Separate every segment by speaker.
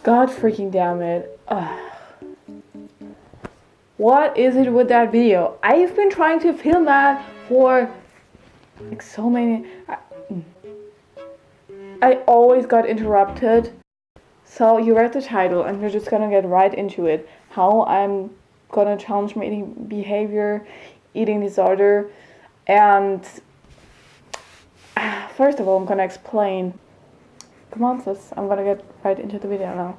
Speaker 1: God freaking damn it. Ugh. What is it with that video? I've been trying to film that for like so many... I always got interrupted. So you read the title and you're just gonna get right into it. How I'm gonna challenge my eating behavior, eating disorder, and first of all I'm gonna explain. Come on sis, I'm gonna get right into the video now.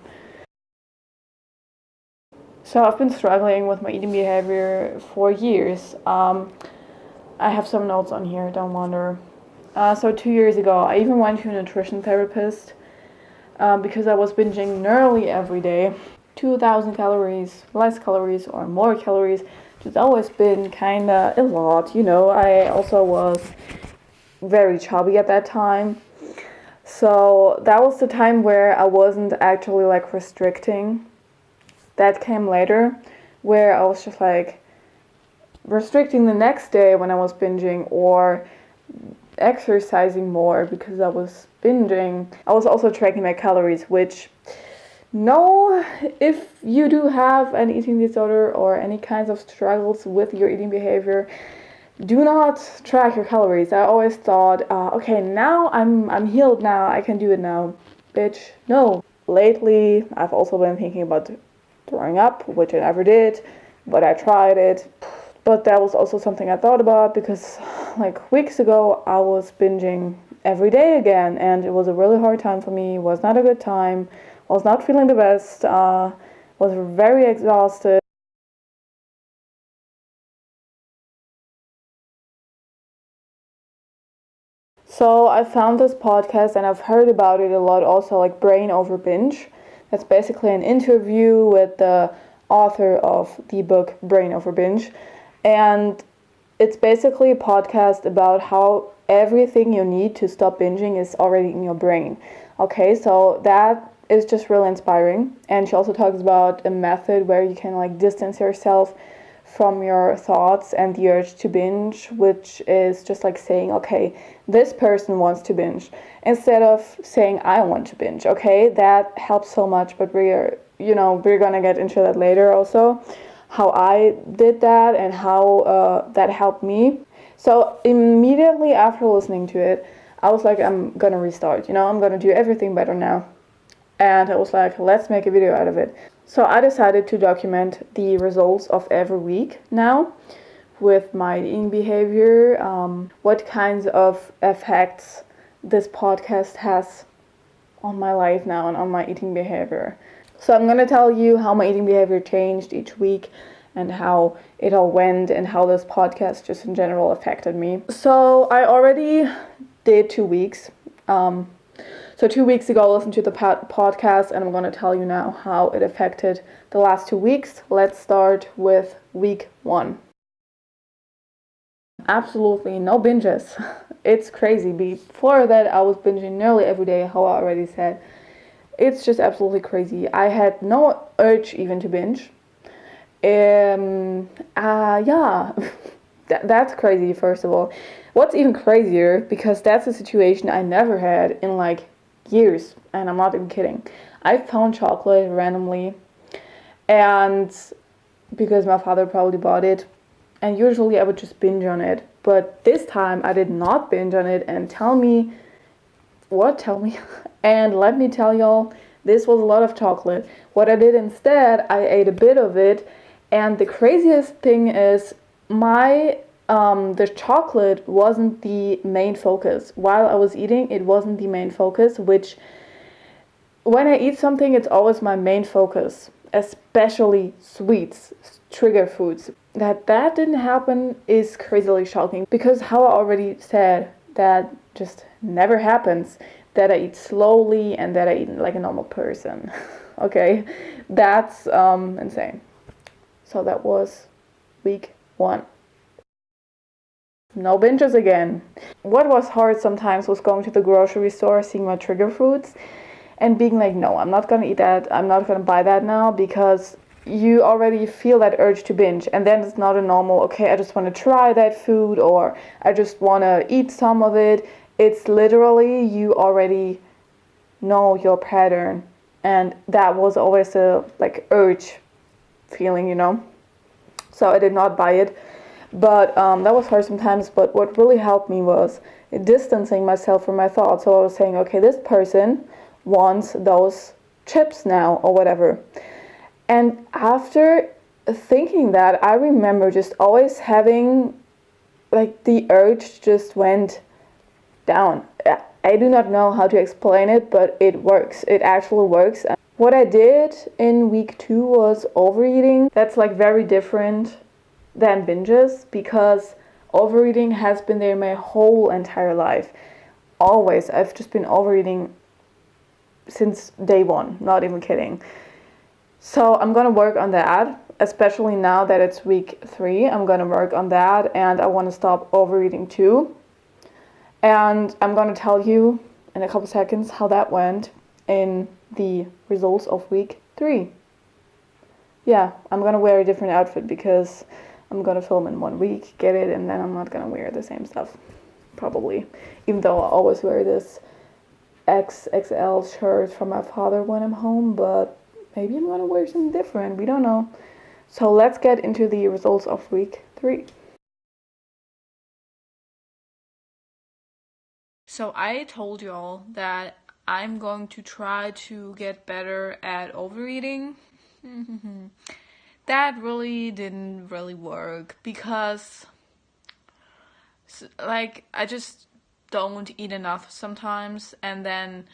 Speaker 1: So I've been struggling with my eating behavior for years. I have some notes on here, don't wonder. So 2 years ago, I even went to a nutrition therapist because I was binging nearly every day. 2,000 calories, less calories or more calories. It's always been kind of a lot, you know. I also was very chubby at that time. So that was the time where I wasn't actually like restricting. That came later, where I was just like restricting the next day when I was binging, or exercising more because I was binging. I was also tracking my calories, which, no, if you do have an eating disorder or any kinds of struggles with your eating behavior, do not track your calories. I always thought, okay, now I'm healed now, I can do it now. Bitch, no. Lately, I've also been thinking about throwing up, which I never did, but I tried it. But that was also something I thought about because like weeks ago I was binging every day again, and it was a really hard time for me. It was not a good time. I was not feeling the best. Was very exhausted. So I found this podcast and I've heard about it a lot also, like Brain Over Binge. That's basically an interview with the author of the book Brain Over Binge. And it's basically a podcast about how everything you need to stop binging is already in your brain. Okay, so that is just really inspiring. And she also talks about a method where you can like distance yourself from your thoughts and the urge to binge, which is just like saying, okay, this person wants to binge, instead of saying I want to binge. Okay, that helps so much, but we're gonna get into that later also, how I did that and how that helped me. So immediately after listening to it, I was like, I'm gonna restart, I'm gonna do everything better now. And I was like, let's make a video out of it. So I decided to document the results of every week now with my eating behavior, what kinds of effects this podcast has on my life now and on my eating behavior. So I'm going to tell you how my eating behavior changed each week and how it all went and how this podcast just in general affected me. So I already did 2 weeks. So 2 weeks ago, I listened to the podcast, and I'm going to tell you now how it affected the last 2 weeks. Let's start with week 1. Absolutely no binges. It's crazy. Before that, I was binging nearly every day, how I already said. It's just absolutely crazy. I had no urge even to binge. Yeah, that's crazy, first of all. What's even crazier, because that's a situation I never had in like years, and I'm not even kidding. I found chocolate randomly, and because my father probably bought it, and usually I would just binge on it, but this time I did not binge on it. And tell me and let me tell y'all, this was a lot of chocolate. What I did instead, I ate a bit of it, and the craziest thing is the chocolate wasn't the main focus. While I was eating, it wasn't the main focus, which when I eat something, it's always my main focus, especially sweets, trigger foods. That didn't happen is crazily shocking, because how I already said, that just never happens, that I eat slowly and that I eat like a normal person. Okay, that's insane. So that was week 1. No binges again. What was hard sometimes was going to the grocery store, seeing my trigger foods, and being like, no, I'm not gonna eat that, I'm not gonna buy that now, because you already feel that urge to binge, and then it's not a normal, okay, I just want to try that food, or I just want to eat some of it. It's literally, you already know your pattern, and that was always a like urge feeling, so I did not buy it. But that was hard sometimes. But what really helped me was distancing myself from my thoughts. So I was saying, okay, this person wants those chips now or whatever. And after thinking that, I remember just always having like the urge just went down. I do not know how to explain it, but it works. It actually works. What I did in week 2 was overeating. That's like very different than binges, because overeating has been there my whole entire life. Always. I've just been overeating since day one, not even kidding. So I'm gonna work on that, especially now that it's week 3. I'm gonna work on that, and I want to stop overeating too. And I'm gonna tell you in a couple seconds how that went in the results of week 3. Yeah, I'm gonna wear a different outfit because I'm gonna film in 1 week, get it, and then I'm not gonna wear the same stuff, probably. Even though I always wear this XXL shirt from my father when I'm home, but maybe I'm gonna wear something different, we don't know. So let's get into the results of week 3. So I told y'all that I'm going to try to get better at overeating. That really didn't really work because like I just don't eat enough sometimes, and then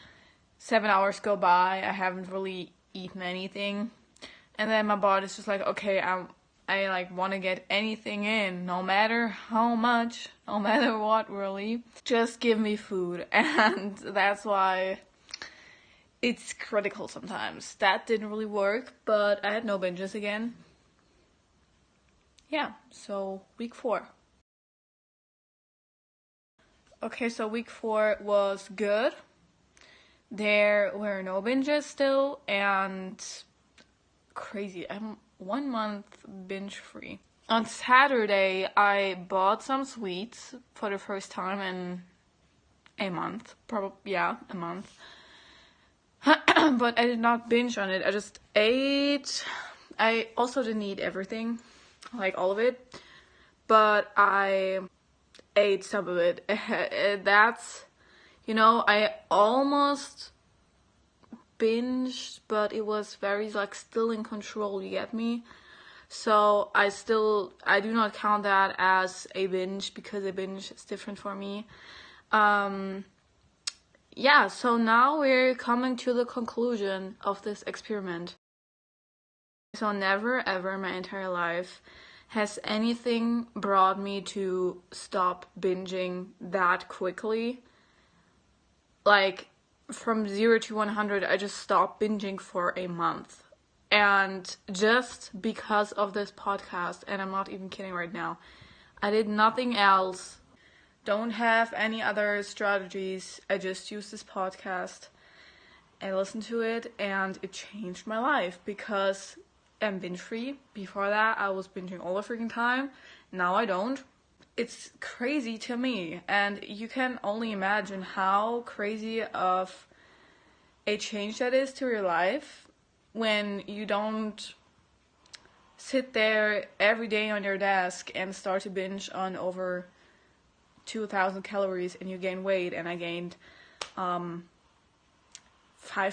Speaker 1: 7 hours go by, I haven't really eaten anything, and then my body's just like, okay, I like want to get anything in, no matter how much, no matter what, really, just give me food. And that's why it's critical sometimes. That didn't really work, but I had no binges again. Yeah, so week 4. Okay, so week 4 was good. There were no binges still, and crazy, I'm 1 month binge free. On Saturday, I bought some sweets for the first time in a month. A month. But I did not binge on it. I just ate. I also didn't eat everything, like all of it, but I ate some of it. That's, I almost binged, but it was very like still in control, you get me? So I do not count that as a binge, because a binge is different for me. Yeah, so now we're coming to the conclusion of this experiment. So never ever in my entire life has anything brought me to stop binging that quickly. Like from 0 to 100, I just stopped binging for a month. And just because of this podcast, and I'm not even kidding right now, I did nothing else. Don't have any other strategies. I just used this podcast. I listened to it, and it changed my life because I'm binge free. Before that, I was binging all the freaking time. Now I don't. It's crazy to me, and you can only imagine how crazy of a change that is to your life when you don't sit there every day on your desk and start to binge on over 2,000 calories and you gain weight. And I gained 5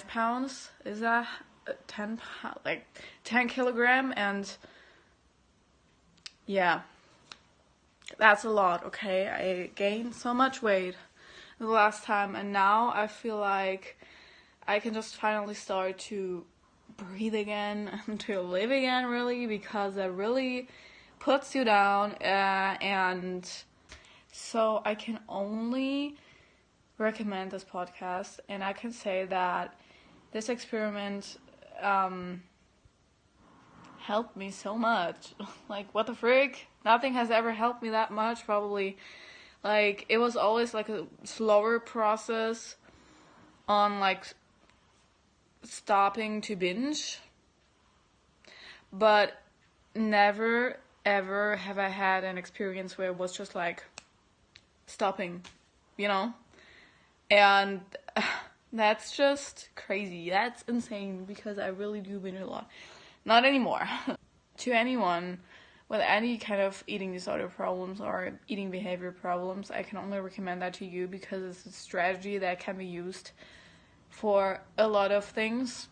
Speaker 1: pounds. Is that 10 like 10 kilogram? And yeah, that's a lot. Okay, I gained so much weight the last time, and now I feel like I can just finally start to breathe again and to live again, really, because that really puts you down. And so I can only recommend this podcast, and I can say that this experiment helped me so much. Like, what the frick? Nothing has ever helped me that much, probably. Like, it was always like a slower process on like stopping to binge, but never ever have I had an experience where it was just like stopping, And That's just crazy. That's insane because I really do binge a lot. Not anymore. To anyone with any kind of eating disorder problems or eating behavior problems, I can only recommend that to you because it's a strategy that can be used for a lot of things.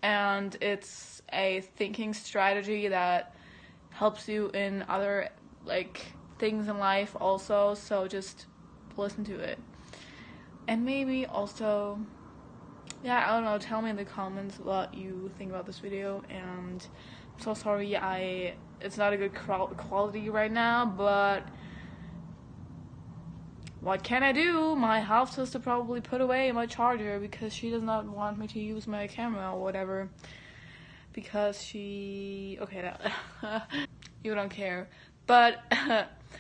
Speaker 1: And it's a thinking strategy that helps you in other like things in life also, so just listen to it. And maybe also, yeah, I don't know, tell me in the comments what you think about this video. And I'm so sorry it's not a good quality right now, but what can I do? My half sister probably put away my charger because she does not want me to use my camera or whatever. Because she... okay, no. You don't care. But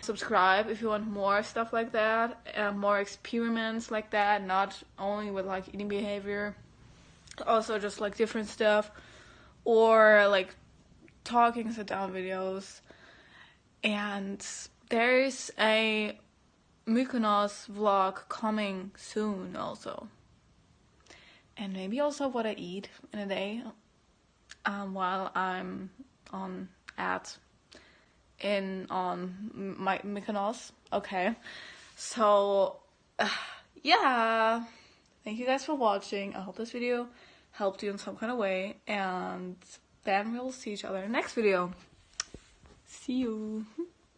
Speaker 1: subscribe if you want more stuff like that, more experiments like that, not only with like eating behavior, also just like different stuff, or like talking sit down videos. And there's a Mykonos vlog coming soon also, and maybe also what I eat in a day while I'm on my Mykonos. Okay, so yeah, thank you guys for watching. I hope this video helped you in some kind of way, and then we'll see each other in the next video. See you.